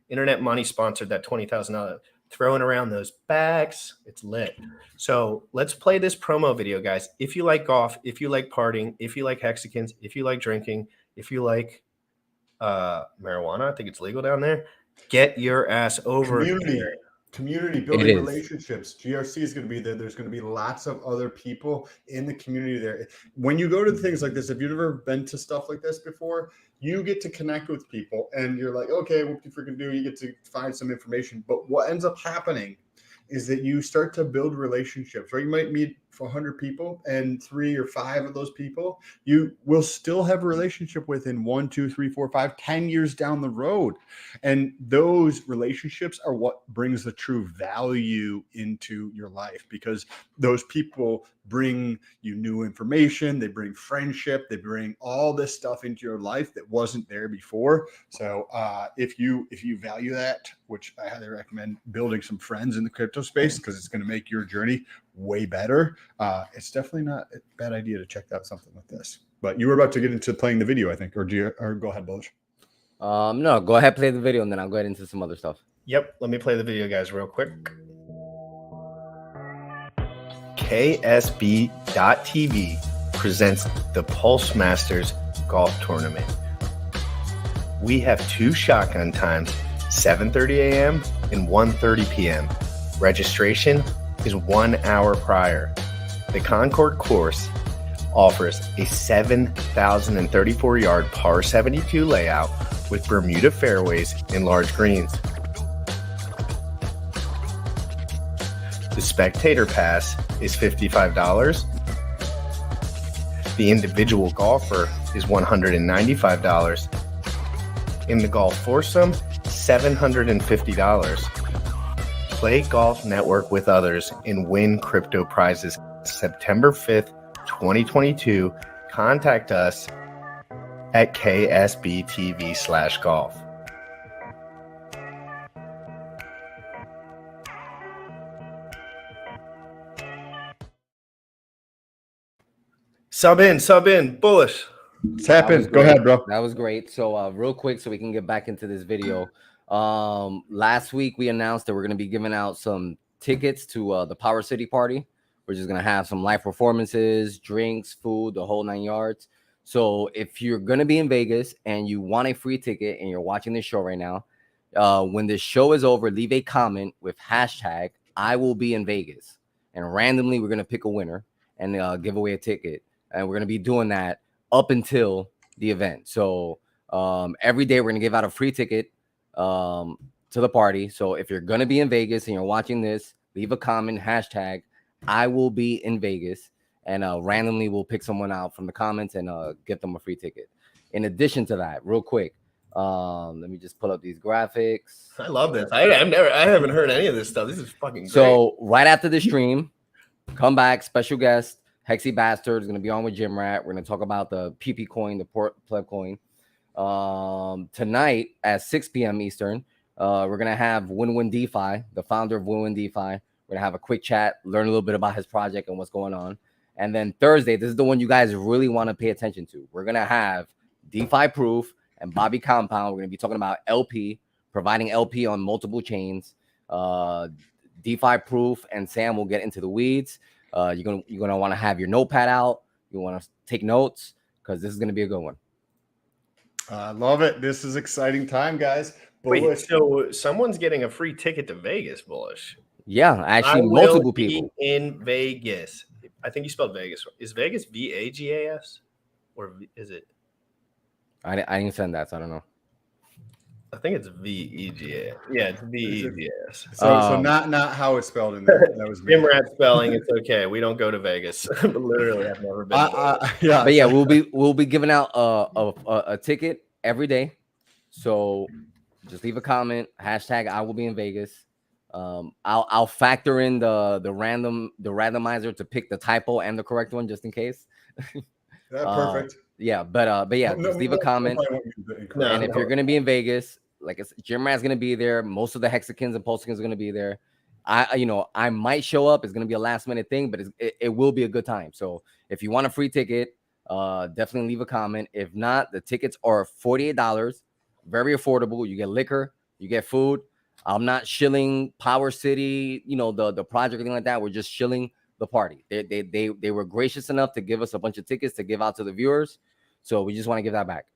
Internet Money sponsored that $20,000. Throwing around those bags, it's lit. So let's play this promo video, guys. If you like golf, if you like partying, if you like hexagons, if you like drinking, if you like marijuana, I think it's legal down there. Get your ass over here. Community building relationships. GRC is going to be there. There's going to be lots of other people in the community there. When you go to things like this, if you've ever been to stuff like this before, you get to connect with people and you're like, okay, what do you freaking do? You get to find some information. But what ends up happening is that you start to build relationships, right? You might meet for 100 people, and 3 or 5 of those people you will still have a relationship with in 1, 2, 3, 4, 5, 10 years down the road. And those relationships are what brings the true value into your life, because those people bring you new information, they bring friendship, they bring all this stuff into your life that wasn't there before. So if you value that, which I highly recommend building some friends in the crypto space, because it's going to make your journey way better. It's definitely not a bad idea to check out something like this. But you were about to get into playing the video, I think, or go ahead, Bullish. No, go ahead, play the video, and then I'll go ahead into some other stuff. Yep, let me play the video, guys, real quick. KSB.TV presents the Pulse Masters Golf Tournament. We have 2 shotgun times, 7:30 a.m. and 1:30 p.m. Registration is 1 hour prior. The Concord course offers a 7,034-yard par 72 layout with Bermuda fairways and large greens. The spectator pass is $55. The individual golfer is $195. In the golf foursome, $750. Play golf, network with others, and win crypto prizes. September 5th, 2022. Contact us at ksbtv/golf. Sub in, Bullish. It's happened. Go ahead, bro. That was great. So real quick, so we can get back into this video. Last week we announced that we're going to be giving out some tickets to the Power City party. We're just going to have some live performances, drinks, food, the whole 9 yards. So if you're going to be in Vegas and you want a free ticket and you're watching this show right now, when this show is over, leave a comment with hashtag I will be in Vegas, and randomly we're going to pick a winner and give away a ticket. And we're going to be doing that up until the event. So every day we're going to give out a free ticket to the party. So if you're going to be in Vegas and you're watching this, leave a comment, hashtag I will be in Vegas, and randomly we'll pick someone out from the comments and get them a free ticket. In addition to that, real quick, let me just pull up these graphics. I love this. I haven't heard any of this stuff. This is fucking great. So right after the stream, come back, special guest Hexy Bastard is going to be on with Jim Rat. We're going to talk about the PP coin, the pleb coin. Tonight at 6 p.m. Eastern, we're going to have Win-Win DeFi, the founder of Win-Win DeFi. We're going to have a quick chat, learn a little bit about his project and what's going on. And then Thursday, this is the one you guys really want to pay attention to. We're going to have DeFi Proof and Bobby Compound. We're going to be talking about LP, providing LP on multiple chains. DeFi Proof and Sam will get into the weeds. You're gonna want to have your notepad out. You want to take notes because this is going to be a good one. I love it. This is exciting time, guys. Wait, so someone's getting a free ticket to Vegas, Bullish? Yeah, actually, multiple people in Vegas. I think you spelled Vegas. Is Vegas VAGAS or is it? I didn't send that, so I don't know. I think it's VEGAS. Yeah, it's VEGAS. So not how it's spelled in there. That was Jim Rat spelling. It's okay. We don't go to Vegas. Literally, I've never been. Yeah, but yeah, we'll be giving out a ticket every day. So just leave a comment. Hashtag I will be in Vegas. I'll factor in the randomizer to pick the typo and the correct one just in case. Perfect. Yeah, but yeah, just leave a comment. And if you're gonna be in Vegas, like Jim Rat's gonna be there. Most of the Hexicans and Pulsicans are gonna be there. I might show up. It's gonna be a last minute thing, but it will be a good time. So if you want a free ticket, definitely leave a comment. If not, the tickets are $48, very affordable. You get liquor, you get food. I'm not shilling Power City, the project or anything like that. We're just shilling the party. They were gracious enough to give us a bunch of tickets to give out to the viewers. So we just want to give that back.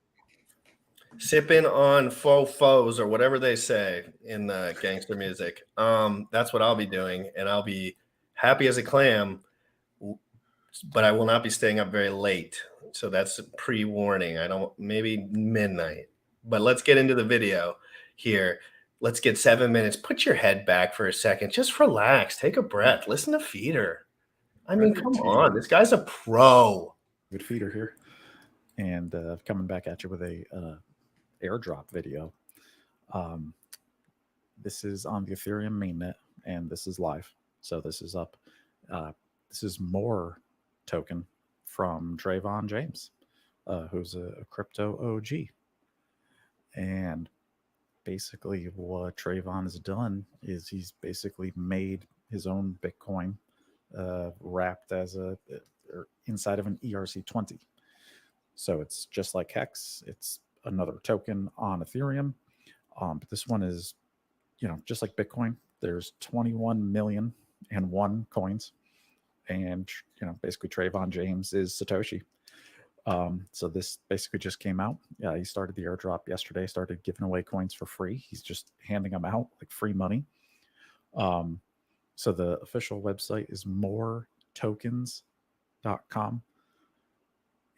Sipping on faux or whatever they say in the gangster music. That's what I'll be doing, and I'll be happy as a clam, but I will not be staying up very late. So that's a pre-warning. Maybe midnight. But let's get into the video here. Let's get 7 minutes. Put your head back for a second. Just relax. Take a breath. Listen to Feeder. I mean, come on. This guy's a pro. Good feeder here. And coming back at you with a airdrop video. This is on the Ethereum mainnet, and this is live. So this is up. This is more token from Trayvon James, who's a crypto OG. And basically what Trayvon has done is he's basically made his own Bitcoin wrapped as or inside of an ERC20. So it's just like Hex. It's another token on Ethereum. But this one is, just like Bitcoin. There's 21,000,001 coins. And, basically Trayvon James is Satoshi. So this basically just came out. Yeah, he started the airdrop yesterday, started giving away coins for free. He's just handing them out like free money. So the official website is moretokens.com.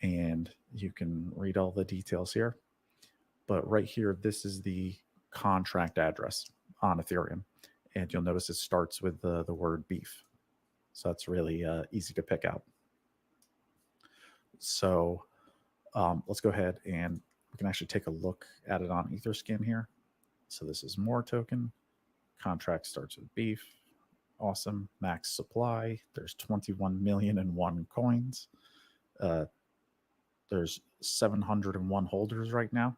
And you can read all the details here. But right here, this is the contract address on Ethereum. And you'll notice it starts with the word beef. So that's really easy to pick out. So let's go ahead and we can actually take a look at it on Etherscan here. So this is more token. Contract starts with beef. Awesome. Max supply. There's 21,000,001 coins. There's 701 holders right now.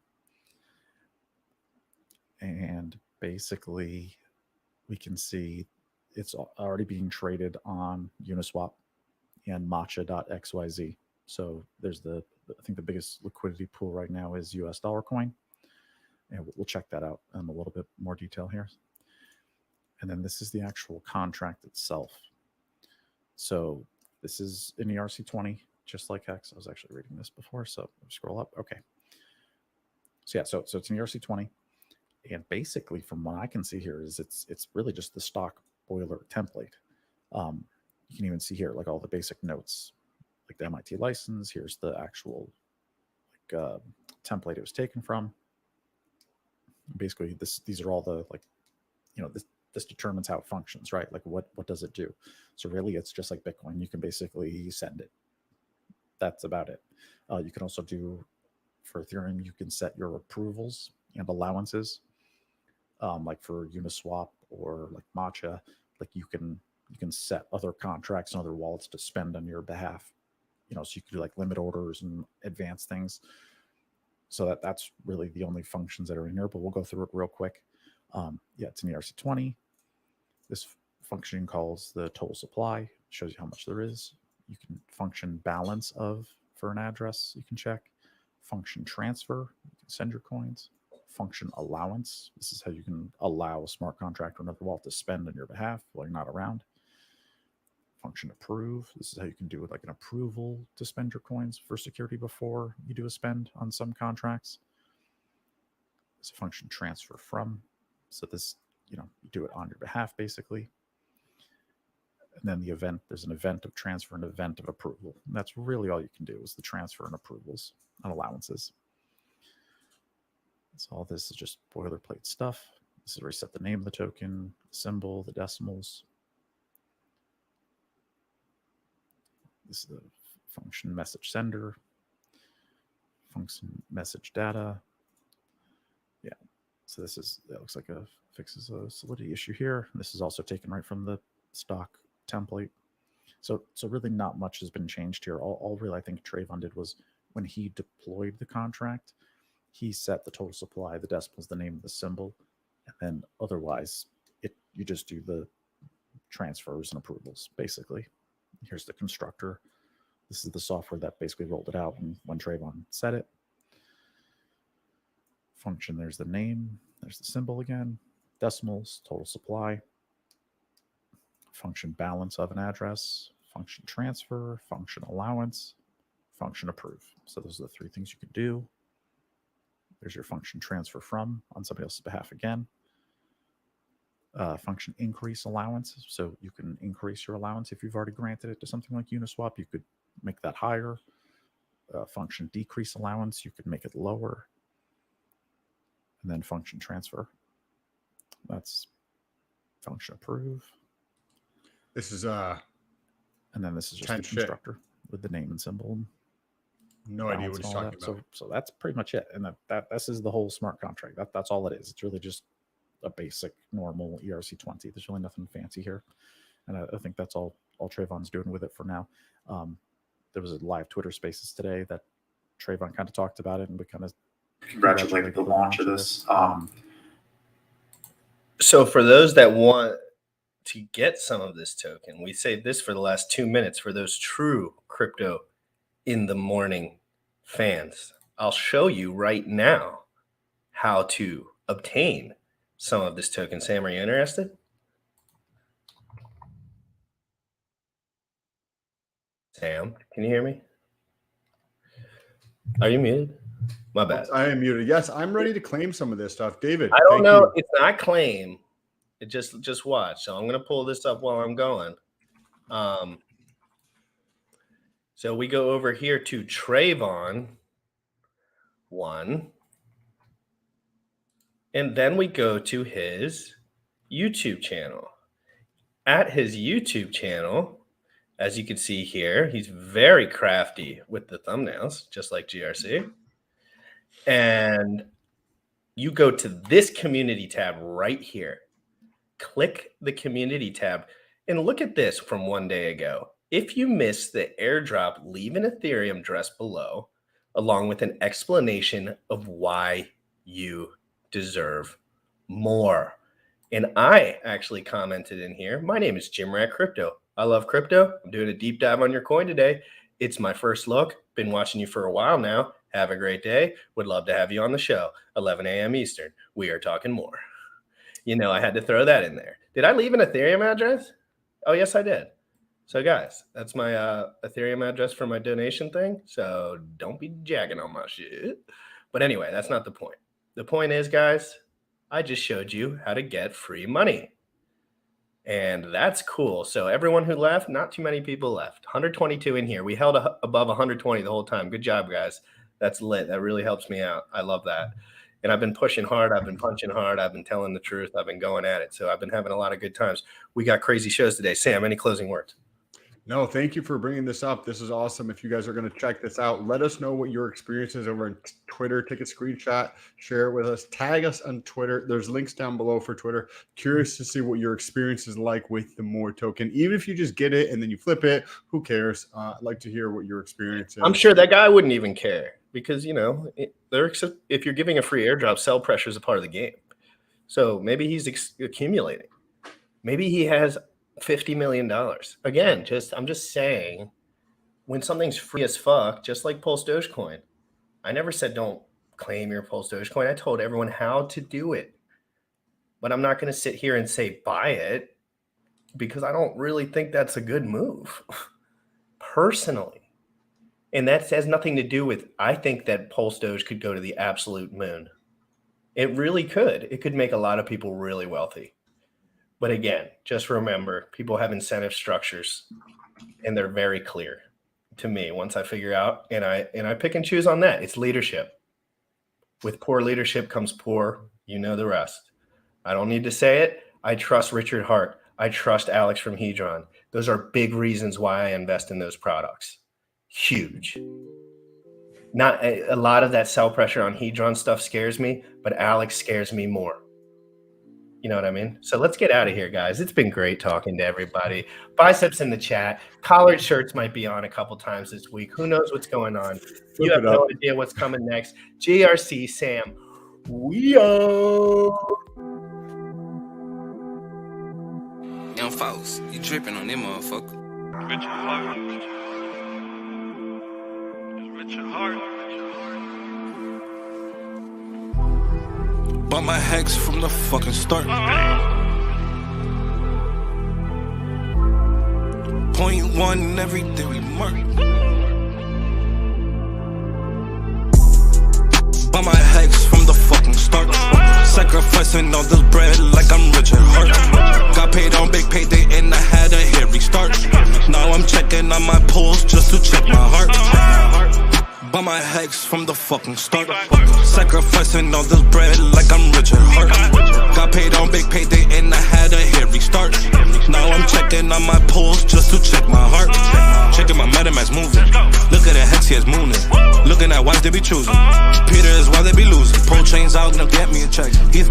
And basically, we can see it's already being traded on Uniswap and matcha.xyz. So there's I think the biggest liquidity pool right now is US dollar coin. And we'll check that out in a little bit more detail here. And then this is the actual contract itself. So this is an ERC20, just like Hex. I was actually reading this before, so scroll up. Okay. So yeah, so it's an ERC20. And basically, from what I can see here, is it's really just the stock boiler template. You can even see here like all the basic notes, like the MIT license. Here's the actual template it was taken from. Basically, these are all the this determines how it functions, right? Like what does it do? So really, it's just like Bitcoin. You can basically send it. That's about it. You can also do for Ethereum. You can set your approvals and allowances. Like for Uniswap or like Matcha, like you can set other contracts and other wallets to spend on your behalf. So you can do like limit orders and advanced things. So that's really the only functions that are in here, but we'll go through it real quick. Yeah, it's an ERC20. This function calls the total supply, shows you how much there is. You can function balance for an address, you can check. Function transfer, you can send your coins. Function allowance, this is how you can allow a smart contract or another wallet to spend on your behalf while you're not around. Function approve, this is how you can do like an approval to spend your coins for security before you do a spend on some contracts. It's a function transfer from, so this, you do it on your behalf basically. And then the event, there's an event of transfer and event of approval. And that's really all you can do is the transfer and approvals and allowances. So all this is just boilerplate stuff. This is where you set the name of the token, the symbol, the decimals. This is the function message sender, function message data. Yeah, so that looks like fixes a solidity issue here. This is also taken right from the stock template. So really not much has been changed here. All really I think Trayvon did was when he deployed the contract, he set the total supply, the decimals, the name of the symbol, and then otherwise you just do the transfers and approvals, basically. Here's the constructor. This is the software that basically rolled it out and when Trayvon set it. Function, there's the name, there's the symbol again, decimals, total supply, function balance of an address, function transfer, function allowance, function approve. So those are the three things you can do. There's your function transfer from on somebody else's behalf again. Function increase allowance. So you can increase your allowance if you've already granted it to something like Uniswap. You could make that higher. Function decrease allowance. You could make it lower. And then function transfer. That's function approve. This is And then this is just Kind the of shit. constructor with the name and symbol. And No idea balance what he's and all talking that. about. So that's pretty much it. And this is the whole smart contract. That's all it is. It's really just a basic normal ERC20. There's really nothing fancy here. And I think that's all Trayvon's doing with it for now. There was a live Twitter Spaces today that Trayvon kind of talked about it, and we kind of congratulated the launch of this. So for those that want to get some of this token, we saved this for the last 2 minutes for those true crypto in the morning fans. I'll show you right now how to obtain some of this token. Sam, are you interested? Sam, can you hear me? Are you muted? My bad. I am muted. Yes, I'm ready to claim some of this stuff. David, I don't thank know. you. It's not claim. It just watch. So I'm going to pull this up while I'm going. So we go over here to Trayvon 1. And then we go to his YouTube channel. At his YouTube channel, as you can see here, he's very crafty with the thumbnails, just like GRC. And you go to this community tab right here. Click the community tab and look at this from 1 day ago. If you missed the airdrop, leave an Ethereum address below, along with an explanation of why you deserve more. And I actually commented in here, my name is Jim Rat Crypto. I love crypto. I'm doing a deep dive on your coin today. It's my first look. Been watching you for a while now. Have a great day. Would love to have you on the show. 11 a.m. Eastern. We are talking more. You know, I had to throw that in there. Did I leave an Ethereum address? Oh, yes, I did. So, guys, that's my Ethereum address for my donation thing. So don't be jagging on my shit. But anyway, that's not the point. The point is, guys, I just showed you how to get free money. And that's cool. So everyone who left, not too many people left. 122 in here. We held above 120 the whole time. Good job, guys. That's lit. That really helps me out. I love that. And I've been pushing hard. I've been punching hard. I've been telling the truth. I've been going at it. So I've been having a lot of good times. We got crazy shows today. Sam, any closing words? No, thank you for bringing this up. This is awesome. If you guys are going to check this out, let us know what your experience is over on Twitter. Take a screenshot, share it with us, tag us on Twitter. There's links down below for Twitter. Curious to see what your experience is like with the More token. Even if you just get it and then you flip it, who cares? I'd like to hear what your experience is. I'm sure that guy wouldn't even care because, you know, if you're giving a free airdrop, sell pressure is a part of the game. So maybe he's accumulating. Maybe he has $50 million. Again, I'm just saying, when something's free as fuck, just like Pulse Dogecoin, I never said don't claim your Pulse Dogecoin. I told everyone how to do it. But I'm not going to sit here and say buy it because I don't really think that's a good move personally. And that has nothing to do with, I think that Pulse Doge could go to the absolute moon. It really could. It could make a lot of people really wealthy. But again, just remember, people have incentive structures, and they're very clear to me once I figure out, and I pick and choose on that. It's leadership. With poor leadership comes poor, you know the rest. I don't need to say it. I trust Richard Hart. I trust Alex from Hedron. Those are big reasons why I invest in those products. Huge. Not a lot of that sell pressure on Hedron stuff scares me, but Alex scares me more. You know what I mean? So let's get out of here, guys. It's been great talking to everybody. Biceps in the chat. Collared shirts might be on a couple times this week. Who knows what's going on? You have no idea what's coming next. GRC, Sam. We are. Young folks, you tripping on them motherfucker. Richard Hart. Richard Hart. Bought my hex from the fucking start. Point one every day we mark. Bought my hex from the fucking start. Sacrificing all this bread like I'm Richard Hart. Got paid on big payday and I had a hairy start. Now I'm checking on my pulse just to check my heart. Bought my hex from the fucking start. Sacrificing all this bread like I'm Richard Hart. Got paid on big payday and I had a hairy start. Now I'm checking on my pulse just to check my heart.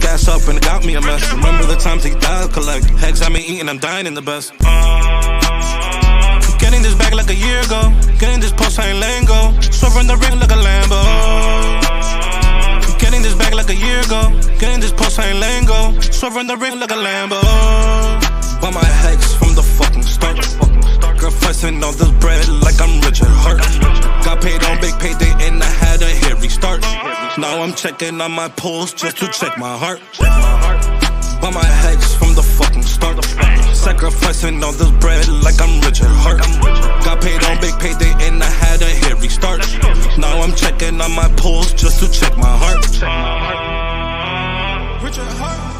gas up and it got me a mess. Remember the times he died collect. Hex had me eating, I'm dying in the best. Getting this back like a year ago. Getting this post, I ain't letting go. Swerving the ring like a Lambo. Getting this back like a year ago. Getting this post, I ain't letting go. Swerving the ring like a Lambo. Buy my hex from the fucking start. Sacrificing all this bread like I'm Richard Hurt. Got paid on big payday and I had a hairy start. Now I'm checking on my pulse just to check my heart. Buy my hex from the fucking start. Sacrificing all this bread like I'm Richard Hurt. Got paid on big payday and I had a hairy start. Now I'm checking on my pulse just to check my heart. Richard Hurt.